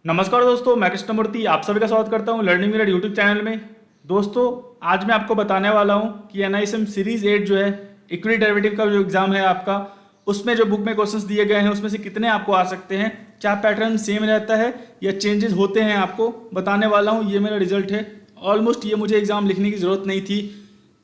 नमस्कार दोस्तों, मैं कृष्णमूर्ति आप सभी का स्वागत करता हूं लर्निंग मिरर यूट्यूब चैनल में। दोस्तों, आज मैं आपको बताने वाला हूं कि एनआईएसएम सीरीज 8 जो है इक्विटी डेरिवेटिव का जो एग्जाम है आपका, उसमें जो बुक में क्वेश्चंस दिए गए हैं उसमें से कितने आपको आ सकते हैं, क्या पैटर्न सेम रहता है या चेंजेस होते हैं, आपको बताने वाला हूँ। ये मेरा रिजल्ट है। ऑलमोस्ट ये मुझे एग्जाम लिखने की ज़रूरत नहीं थी,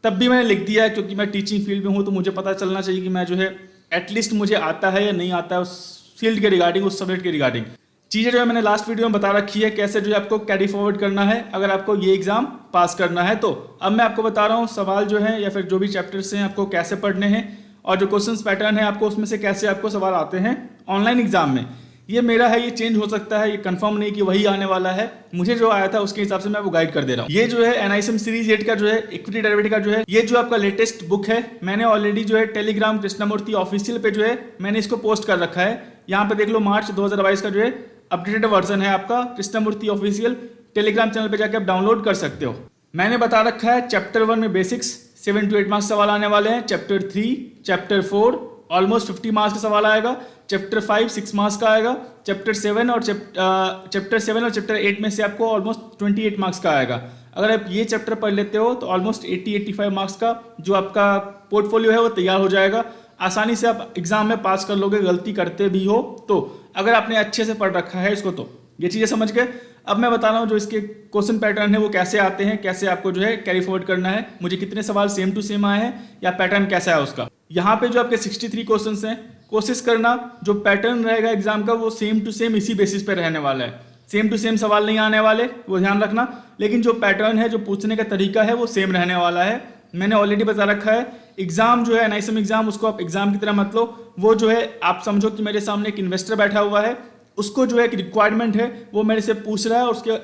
तब भी मैंने लिख दिया है क्योंकि मैं टीचिंग फील्ड में हूँ, तो मुझे पता चलना चाहिए कि मैं जो है एटलीस्ट मुझे आता है या नहीं आता है उस फील्ड के रिगार्डिंग, उस सब्जेक्ट के रिगार्डिंग। चीज़ें जो है मैंने लास्ट वीडियो में बता रखी है कैसे जो है आपको कैरी फॉरवर्ड करना है अगर आपको ये एग्जाम पास करना है। तो अब मैं आपको बता रहा हूँ सवाल जो है या फिर जो भी चैप्टर्स हैं आपको कैसे पढ़ने हैं और जो क्वेश्चंस पैटर्न है आपको उसमें से कैसे आपको सवाल आते हैं ऑनलाइन एग्जाम में। ये मेरा है, ये चेंज हो सकता है, ये कंफर्म नहीं कि वही आने वाला है। मुझे जो आया था उसके हिसाब से मैं वो गाइड कर दे रहा हूँ। ये जो है एनआईएसएम सीरीज 8 का जो है इक्विटी डेरिवेटिव का जो है ये जो आपका लेटेस्ट बुक है, मैंने ऑलरेडी जो है टेलीग्राम कृष्णमूर्ति ऑफिशियल पे जो है मैंने इसको पोस्ट कर रखा है। यहाँ पे देख लो, मार्च 2022 का जो है अपडेटेड वर्जन है आपका कृष्णमूर्ति ऑफिशियल टेलीग्राम चैनल पे जाके आप डाउनलोड कर सकते हो। मैंने बता रखा है चैप्टर 1 में बेसिक्स 7 to 8 मार्क्स सवाल आने वाले हैं, चैप्टर 3 चैप्टर 4 ऑलमोस्ट 50 मार्क्स का सवाल आएगा, चैप्टर 5 6 मार्क्स का आएगा, चैप्टर 7 और चैप्टर 8 में से आपको ऑलमोस्ट 28 मार्क्स का आएगा। अगर आप ये चैप्टर पढ़ लेते हो तो ऑलमोस्ट 80-85 मार्क्स का जो आपका पोर्टफोलियो है वो तैयार हो जाएगा। आसानी से आप एग्जाम में पास कर लोगे, गलती करते भी हो तो, अगर आपने अच्छे से पढ़ रखा है इसको। तो ये चीज़ें समझ गए। अब मैं बता रहा हूँ जो इसके क्वेश्चन पैटर्न है वो कैसे आते हैं, कैसे आपको जो है कैरी फॉरवर्ड करना है, मुझे कितने सवाल सेम टू सेम आए हैं या पैटर्न कैसा है उसका। यहाँ पे जो आपके 63 क्वेश्चंस हैं, कोशिश करना जो पैटर्न रहेगा एग्जाम का वो सेम टू सेम इसी बेसिस पे रहने वाला है। सेम टू सेम सवाल नहीं आने वाले, वो ध्यान रखना, लेकिन जो पैटर्न है, जो पूछने का तरीका है वो सेम रहने वाला है। मैंने ऑलरेडी बता रखा है। एग्जाम जो है एनआईएसएम एग्जाम, उसको आप एग्जाम की तरह मत लो। वो जो है आप समझो कि मेरे सामने एक इन्वेस्टर बैठा हुआ है, उसको जो है एक रिक्वायरमेंट है, वो मेरे से पूछ रहा है और उसके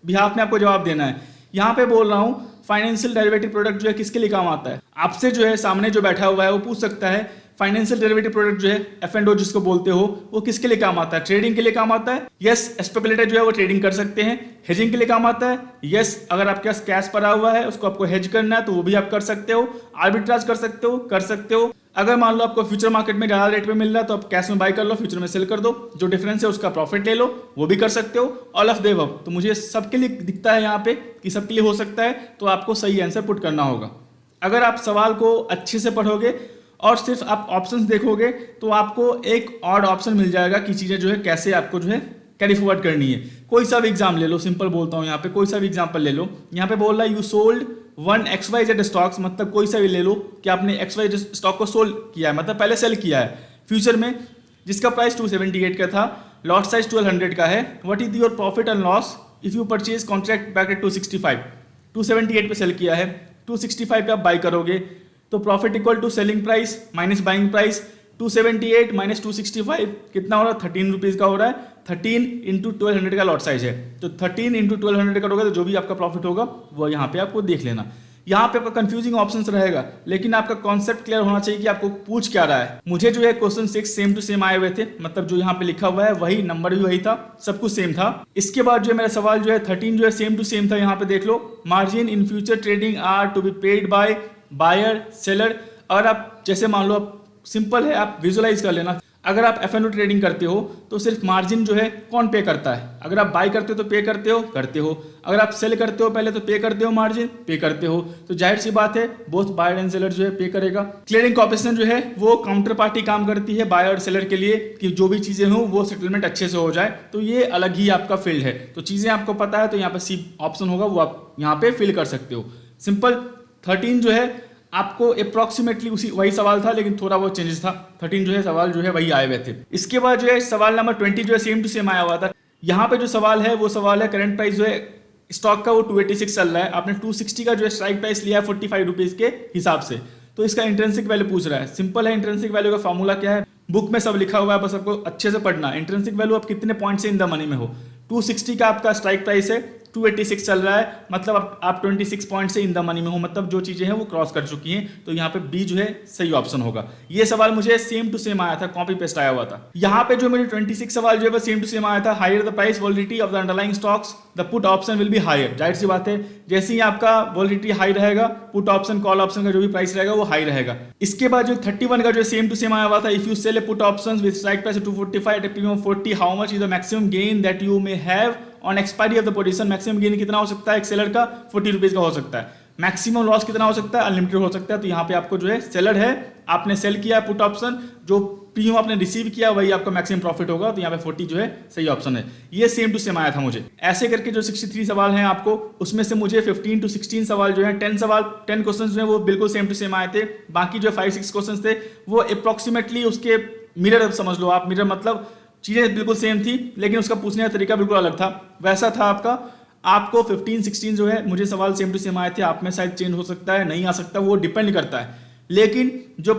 बिहाफ में आपको जवाब देना है। यहाँ पे बोल रहा हूँ फाइनेंशियल डेरिवेटिव प्रोडक्ट जो है किसके लिए काम आता है। आपसे जो है सामने जो बैठा हुआ है वो पूछ सकता है फाइनेंशियल डेरिवेटिव प्रोडक्ट जो है F&O जिसको बोलते हो, वो किसके लिए काम आता है। ट्रेडिंग के लिए काम आता है। यस, स्पेकुलेटर जो है वो ट्रेडिंग कर सकते हैं। हेजिंग के लिए काम आता है। यस, अगर आपके पास कैश पड़ा हुआ है उसको आपको हेज करना है तो वो भी आप कर सकते हो। आर्बिट्राज कर सकते हो। अगर मान लो आपको फ्यूचर मार्केट में ज़्यादा रेट पे मिल रहा है तो आप कैश में बाय कर लो, फ्यूचर में सेल कर दो, जो डिफरेंस है उसका प्रॉफिट ले लो, वो भी कर सकते हो। All of the above. तो मुझे सबके लिए दिखता है यहाँ पे कि सबके लिए हो सकता है, तो आपको सही आंसर पुट करना होगा। अगर आप सवाल को अच्छे से पढ़ोगे और सिर्फ आप ऑप्शंस देखोगे तो आपको एक ऑड ऑप्शन मिल जाएगा कि चीज़ें जो है कैसे आपको जो है कैरी फॉरवर्ड करनी है। कोई सा भी एग्जाम ले लो, सिंपल बोलता हूँ यहाँ पे, कोई सा भी एग्जाम्पल ले लो। यहाँ पे बोल रहा है यू सोल्ड 1 XYZ स्टॉक्स, मतलब कोई सा भी ले लो कि आपने XYZ स्टॉक को सोल्ड किया है, मतलब पहले सेल किया है फ्यूचर में, जिसका प्राइस 278 का था, लॉट साइज 1200 का है। What is your profit and loss if you purchase contract back at 265। 278 पे सेल किया है, 265 पे आप बाई करोगे तो profit equal to selling price minus buying price. 278 minus 265 कितना हो रहा है, 13 रुपीज़ का हो रहा है। 13 इंटू 1200 का लॉट साइज है, तो 13 इंटू 1200 करोगे तो जो भी आपका प्रॉफिट होगा वो यहाँ पे आपको देख लेना। यहाँ पे आपका कंफ्यूजिंग ऑप्शंस रहेगा, लेकिन आपका कॉन्सेप्ट क्लियर होना चाहिए कि आपको पूछ क्या रहा है। मुझे जो है क्वेश्चन 6 सेम टू सेम आए हुए थे, मतलब जो यहाँ पे लिखा हुआ है वही, नंबर भी वही था, सब कुछ सेम था। इसके बाद जो है मेरा सवाल जो है 13 जो है सेम टू सेम था। यहाँ पे देख लो, margin in future trading are to be paid by buyer seller. और आप जैसे मान लो, आप सिंपल है, आप विजुलाइज कर लेना। अगर आप F&O ट्रेडिंग करते हो तो सिर्फ मार्जिन जो है कौन पे करता है। अगर आप बाय करते हो तो पे करते हो। अगर आप सेल करते हो पहले तो पे करते हो, मार्जिन पे करते हो, तो जाहिर सी बात है बोथ बायर एंड सेलर जो है पे करेगा। क्लियरिंग कॉर्पोरेशन जो है वो काउंटर पार्टी काम करती है बायर और सेलर के लिए कि जो भी चीजें हो वो सेटलमेंट अच्छे से हो जाए, तो ये अलग ही आपका फील्ड है। तो चीजें आपको पता है तो यहाँ पे सी ऑप्शन होगा, वो आप यहाँ पे फिल कर सकते हो। सिंपल 13 जो है आपको अप्रॉक्सीमेटली वही सवाल था, लेकिन थोड़ा बहुत चेंजेस था। 13 जो है सवाल जो है वही आए हुए थे। इसके बाद जो है सवाल नंबर 20 जो है सेम टू सेम आया हुआ था। यहाँ पे जो सवाल है वो सवाल है करंट प्राइस जो है स्टॉक का वो 286 चल रहा है, आपने 260 का जो है स्ट्राइक प्राइस लिया है 45 रुपीज़ के हिसाब से, तो इसका इंट्रिंसिक वैल्यू पूछ रहा है। सिंपल है, इंट्रिंसिक वैल्यू का फॉर्मूला क्या है, बुक में सब लिखा हुआ है, बस आपको अच्छे से पढ़ना। इंट्रिंसिक वैल्यू आप कितने पॉइंट से इन द मनी में हो। 260 का आपका स्ट्राइक प्राइस है, 286 चल रहा है, मतलब आप 26 पॉइंट से इन द मनी में हो, मतलब जो चीज़ें हैं वो क्रॉस कर चुकी हैं। तो यहाँ पे बी जो है सही ऑप्शन होगा। ये सवाल मुझे सेम टू सेम आया था, कॉपी पेस्ट आया हुआ था। यहाँ पे जो मेरे 26 सवाल जो है वो सेम टू सेम आया था। Higher the price validity of the underlying stocks the put option will be higher. जाहिर सी बात है, जैसे ही आपका वॉलिडिटी हाई रहेगा, पुट ऑप्शन कॉल ऑप्शन का जो भी प्राइस रहेगा वो हाई रहेगा। इसके बाद जो 31 का जो सेम टू सेम आया हुआ था, if you sell a put options with strike price 245 at a premium 40, how much is the maximum gain that you may have on expiry of the position. Maximum gain कितना हो सकता है एक seller का? 40 rupees का हो सकता है। मैक्सिमम लॉस कितना हो सकता है? अनलिमिटेड हो सकता है। तो यहाँ पे आपको जो है सेलर है, आपने सेल किया पुट ऑप्शन, जो प्रीमियम आपने रिसीव किया वही आपका मैक्सिमम प्रॉफिट होगा। तो यहाँ पे 40 जो है सही ऑप्शन है। ये सेम टू सेम आया था मुझे। ऐसे करके जो 63 सवाल हैं आपको, उसमें से मुझे 15 to 16 सवाल जो है 10 क्वेश्चन जो है वो बिल्कुल सेम टू सेम आए थे। बाकी जो 5-6 क्वेश्चन थे वो अप्रोक्सीमेटली उसके मिरर समझ लो आप। मिरर मतलब चीज़ें बिल्कुल सेम थी, लेकिन उसका पूछने का तरीका बिल्कुल अलग था। वैसा था आपका। आपको 15-16 जो है मुझे सवाल सेम टू सेम आए थे। आप में शायद चेंज हो सकता है, नहीं आ सकता, वो डिपेंड करता है। लेकिन जो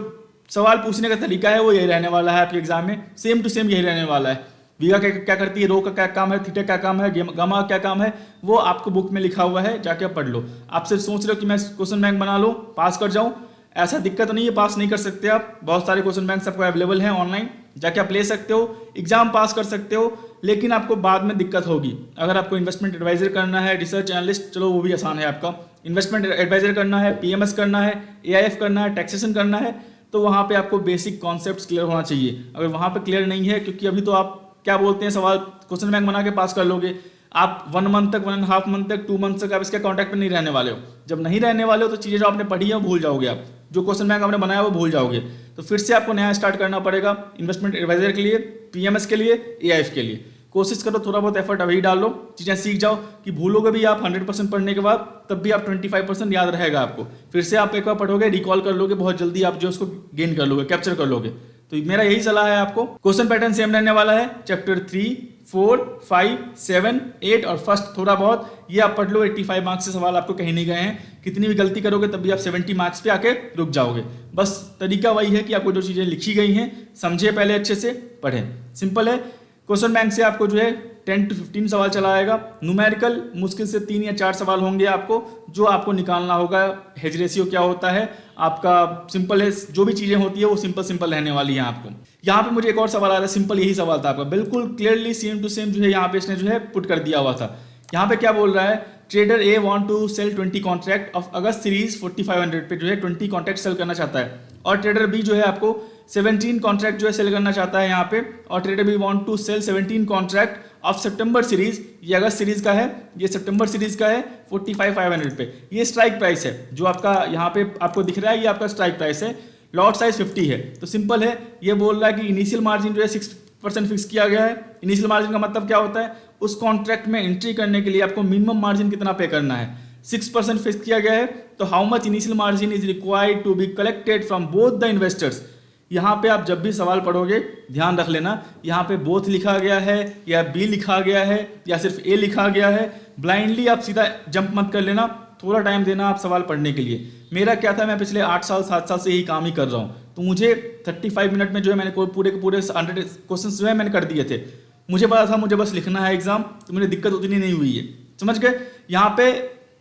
सवाल पूछने का तरीका है वो यही रहने वाला है आपके एग्जाम में, सेम टू सेम यही रहने वाला है। वीगा क्या करती है, रो का क्या काम है, थीटा क्या काम है, गामा क्या काम है, वो आपको बुक में लिखा हुआ है, जाके आप पढ़ लो। आप सिर्फ सोच रहे हो कि मैं क्वेश्चन बैंक बना लूँ, पास कर जाऊँ, ऐसा दिक्कत नहीं है, पास नहीं कर सकते आप। बहुत सारे क्वेश्चन बैंक आपको अवेलेबल हैं ऑनलाइन, जाके आप ले सकते हो, एग्जाम पास कर सकते हो। लेकिन आपको बाद में दिक्कत होगी अगर आपको इन्वेस्टमेंट एडवाइजर करना है, रिसर्च एनालिस्ट, चलो वो भी आसान है आपका। इन्वेस्टमेंट एडवाइजर करना है, पीएमएस करना है, एआईएफ करना है, टैक्सेशन करना है, तो वहाँ पे आपको बेसिक कॉन्सेप्ट्स क्लियर होना चाहिए। अगर वहाँ पे क्लियर नहीं है, क्योंकि अभी तो आप क्या बोलते हैं, सवाल क्वेश्चन बैंक बना के पास कर लोगे, आप 1 मंथ तक, 1.5 मंथ तक, 2 मंथ तक आप इसके कॉन्टैक्ट में नहीं रहने वाले हो। जब नहीं रहने वाले हो तो चीज़ें जो आपने पढ़ी है वो भूल जाओगे, आप जो क्वेश्चन बैंक आपने बनाया वो भूल जाओगे। तो फिर से आपको नया स्टार्ट करना पड़ेगा इन्वेस्टमेंट एडवाइजर के लिए, पीएमएस के लिए, एआईएफ के लिए। कोशिश करो थोड़ा बहुत एफर्ट अभी डाल लो, चीज़ें सीख जाओ कि भूलोगे भी आप 100% पढ़ने के बाद, तब भी आप 25% याद रहेगा आपको। फिर से आप एक बार पढ़ोगे, रिकॉल कर लोगे, बहुत जल्दी आप जो उसको गेन कर लोगे, कैप्चर कर लोगे। तो मेरा यही सलाह है आपको। क्वेश्चन पैटर्न सेम रहने वाला है, चैप्टर 3, 4, 5, 7, 8 और फर्स्ट थोड़ा बहुत ये आप पढ़ लो। 85 मार्क्स से सवाल आपको कहीं नहीं गए हैं। कितनी भी गलती करोगे तब भी आप 70 मार्क्स पे आके रुक जाओगे। बस तरीका वही है कि आपको जो चीज़ें लिखी गई हैं समझे, पहले अच्छे से पढ़ें। सिंपल है। क्वेश्चन बैंक से आपको जो है 10 to 15 सवाल चला आएगा। न्यूमेरिकल मुश्किल से 3 या 4 सवाल होंगे आपको, जो आपको निकालना होगा। हेज रेशियो क्या होता है आपका, सिंपल है, जो भी चीज़ें होती है वो सिंपल रहने वाली है आपको। यहाँ पे मुझे एक और सवाल आ रहा है, सिंपल यही सवाल था आपका, बिल्कुल क्लियरली सेम टू सेम जो है यहाँ पे इसने जो है पुट कर दिया हुआ था। यहाँ पे क्या बोल रहा है, trader A want to sell 20 contract of August series 4500 पे जो है 20 कॉन्ट्रैक्ट सेल करना चाहता है। और ट्रेडर बी जो है आपको 17 कॉन्ट्रैक्ट जो है सेल करना चाहता है यहाँ पे। और trader B want to sell 17 contract of September series, ये अगस्त सीरीज का है, ये सितंबर सीरीज का है 45,500 पे। ये स्ट्राइक प्राइस है जो आपका यहाँ पे आपको दिख रहा है, ये आपका स्ट्राइक प्राइस है। लॉट साइज 50 है। तो सिंपल है, ये बोल रहा है कि इनिशियल मार्जिन जो है 6% फिक्स किया गया है। इनिशियल मार्जिन का मतलब क्या होता है, उस कॉन्ट्रैक्ट में एंट्री करने के लिए आपको मिनिमम मार्जिन कितना पे करना है, 6% फिक्स किया गया है। तो how much initial margin is required to be collected from both the investors. यहाँ पे आप जब भी सवाल पढ़ोगे ध्यान रख लेना, यहाँ पे बोथ लिखा गया है या बी लिखा गया है या सिर्फ ए लिखा गया है। ब्लाइंडली आप सीधा जंप मत कर लेना, थोड़ा टाइम देना आप सवाल पढ़ने के लिए। मेरा क्या था, मैं पिछले 8 साल 7 साल से यही काम ही कर रहा हूँ। तो मुझे 35 मिनट में जो है मैंने पूरे के पूरे 100 क्वेश्चन जो है मैंने कर दिए थे। मुझे पता था मुझे बस लिखना है एग्जाम, तो मुझे दिक्कत उतनी नहीं हुई है, समझ गए। यहाँ पे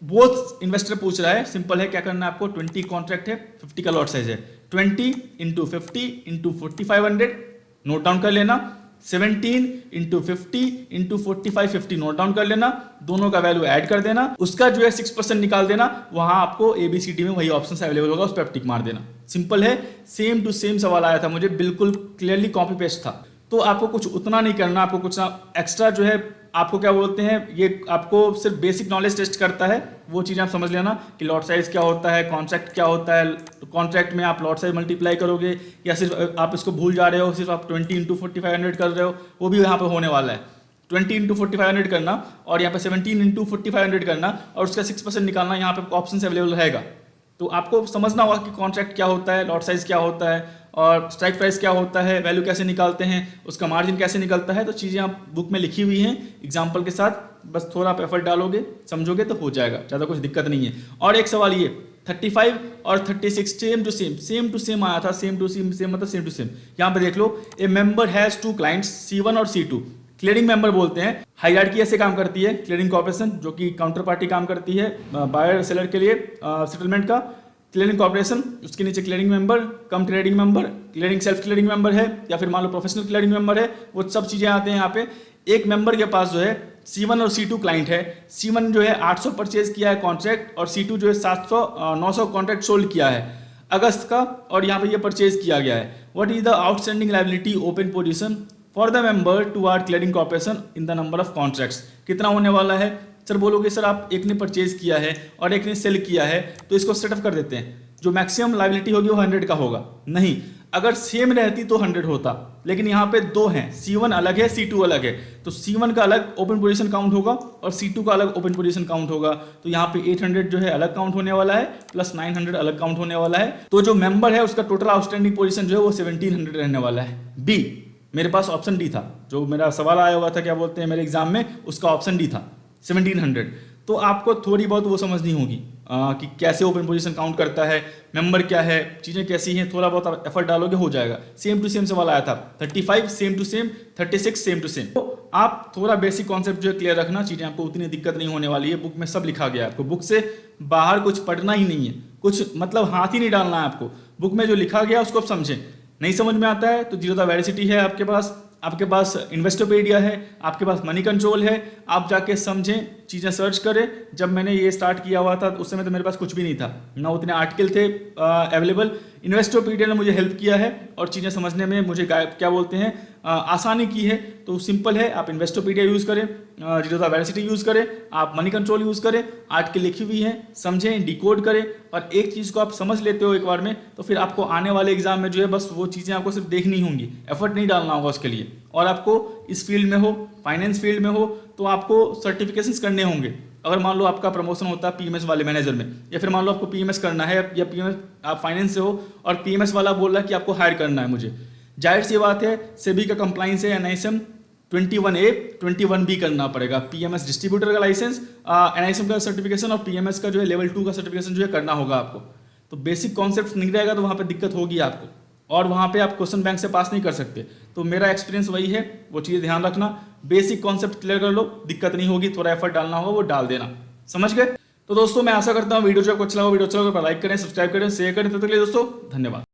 बोथ इन्वेस्टर पूछ रहा है, सिंपल है, क्या करना है आपको, 20 कॉन्ट्रैक्ट है, 50 का लॉट साइज है, 20 × 50 × 4500 नोट डाउन कर लेना, 17 × 50 × 45 50 नोट डाउन कर लेना, दोनों का वैल्यू ऐड कर देना, उसका जो है 6% निकाल देना। वहां आपको ABCD में वही ऑप्शन अवेलेबल होगा, उस पर टिक मार देना। सिंपल है, सेम टू सेम सवाल आया था मुझे, बिल्कुल क्लियरली कॉपी पेस्ट था। तो आपको कुछ उतना नहीं करना, आपको कुछ एक्स्ट्रा जो है आपको क्या बोलते हैं, ये आपको सिर्फ बेसिक नॉलेज टेस्ट करता है। वो चीज़ आप समझ लेना कि लॉट साइज क्या होता है, कॉन्ट्रैक्ट क्या होता है। तो कॉन्ट्रैक्ट में आप लॉट साइज मल्टीप्लाई करोगे या सिर्फ आप इसको भूल जा रहे हो, सिर्फ आप 20 × 4500 कर रहे हो, वो भी यहाँ पे होने वाला है। 20 × 4500 करना और यहाँ पे 17 × 4500 करना और उसका 6% निकालना, यहाँ पे ऑप्शन अवेलेबल रहेगा। तो आपको समझना होगा कि कॉन्ट्रैक्ट क्या होता है, लॉट साइज क्या होता है और स्ट्राइक प्राइस क्या होता है, वैल्यू कैसे निकालते हैं, उसका मार्जिन कैसे निकलता है। तो चीज़ें आप बुक में लिखी हुई हैं एग्जाम्पल के साथ, बस थोड़ा आप एफर्ट डालोगे, समझोगे तो हो जाएगा, ज़्यादा कुछ दिक्कत नहीं है। और एक सवाल ये 35 और 36 सेम टू सेम आया था, सेम टू सेम मतलब सेम टू सेम। यहाँ पे देख लो, a member has 2 clients C1 और C2। क्लियरिंग मेंबर बोलते हैं। हायरार्की ऐसे काम करती है क्लियरिंग कॉर्पोरेशन, जो कि काउंटर पार्टी काम करती है बायर सेलर के लिए सेटलमेंट का। क्लियरिंग कॉर्पोरेशन, उसके नीचे clearing member, cum clearing member, clearing self clearing member है, या फिर मान लो प्रोफेशनल क्लियरिंग मेंबर है, वो सब चीज़ें आते हैं यहाँ पे। एक मेंबर के पास जो है C1 और C2 क्लाइंट है। C1 जो है 800 परचेज किया है कॉन्ट्रैक्ट, और C2 जो है 900 कॉन्ट्रैक्ट सोल्ड किया है अगस्त का, और यहाँ पे ये परचेज किया गया है। What is the outstanding liability open position for the member to our clearing corporation in the number of contracts? कितना होने वाला है? सर बोलोगे सर आप एक ने परचेज किया है और एक ने सेल किया है, तो इसको सेटअप कर देते हैं। जो मैक्सिमम लायबिलिटी होगी वो 100 का होगा। नहीं, अगर सेम रहती तो 100 होता, लेकिन यहाँ पे दो हैं, C1 अलग है, C2 अलग है। तो C1 का अलग ओपन पोजीशन काउंट होगा और C2 का अलग ओपन पोजीशन काउंट होगा। तो यहाँ पे 800 जो है अलग काउंट होने वाला है, प्लस 900 अलग काउंट होने वाला है। तो जो मेंबर है उसका टोटल आउटस्टैंडिंग पोजीशन जो है वो 1700 रहने वाला है। बी, मेरे पास ऑप्शन डी था, जो मेरा सवाल आया हुआ था क्या बोलते हैं मेरे एग्जाम में, उसका ऑप्शन डी था 1700। तो आपको थोड़ी बहुत वो समझनी होगी कि कैसे ओपन पोजीशन काउंट करता है, मेंबर क्या है, चीज़ें कैसी हैं, थोड़ा बहुत आप एफर्ट डालोगे हो जाएगा। सेम टू सेम सवाल आया था, 35 same to same, 36 same to same. तो आप थोड़ा बेसिक कॉन्सेप्ट जो है क्लियर रखना, चीज़ें आपको उतनी दिक्कत नहीं होने वाली है। बुक में सब लिखा गया है, आपको बुक से बाहर कुछ पढ़ना ही नहीं है, कुछ मतलब हाथ ही नहीं डालना है आपको। बुक में जो लिखा गया उसको आप समझें। नहीं समझ में आता है तो जीरो द वेरिसिटी है आपके पास इन्वेस्टोपीडिया है, आपके पास मनी कंट्रोल है, आप जाके समझें, चीज़ें सर्च करें। जब मैंने ये स्टार्ट किया हुआ था उस समय तो मेरे पास कुछ भी नहीं था, ना उतने आर्टिकल थे अवेलेबल। इन्वेस्टोपीडिया ने मुझे हेल्प किया है और चीज़ें समझने में मुझे क्या बोलते हैं आसानी की है। तो सिंपल है, आप इन्वेस्टोपीडिया यूज़ करें, जीरो द वेरिसिटी यूज़ करें, आप मनी कंट्रोल यूज़ करें, आर्टिकल लिखी हुई है, समझें, डिकोड करें। और एक चीज़ को आप समझ लेते हो एक बार में, तो फिर आपको आने वाले एग्जाम में जो है बस वो चीज़ें आपको सिर्फ देखनी होंगी, एफर्ट नहीं डालना होगा उसके लिए। और आपको इस फील्ड में हो, फाइनेंस फील्ड में हो, तो आपको सर्टिफिकेशंस करने होंगे। अगर मान लो आपका प्रमोशन होता है पीएमएस वाले मैनेजर में, या फिर मान लो आपको पीएमएस करना है, या पीएमएस आप फाइनेंस से हो और पीएमएस वाला बोल रहा है कि आपको हायर करना है मुझे, जाहिर सी बात है सेबी का कंप्लाइंस है NISM 21A 21B करना पड़ेगा। पीएमएस डिस्ट्रीब्यूटर का लाइसेंस, NISM का सर्टिफिकेशन और पीएमएस का जो है लेवल 2 का सर्टिफिकेशन जो है करना होगा आपको। तो बेसिक कॉन्सेप्ट नहीं रहेगा तो वहाँ पे दिक्कत होगी आपको, और वहाँ पे आप क्वेश्चन बैंक से पास नहीं कर सकते। तो मेरा एक्सपीरियंस वही है, वो चीज़ें ध्यान रखना, बेसिक कॉन्सेप्ट क्लियर कर लो, दिक्कत नहीं होगी। थोड़ा एफर्ट डालना होगा वो डाल देना, समझ गए? तो दोस्तों मैं आशा करता हूँ वीडियो जो आपको अच्छा लगा, वीडियो अच्छा लगा तो लाइक करें, सब्सक्राइब करें, शेयर करें। तब तक के लिए दोस्तों धन्यवाद।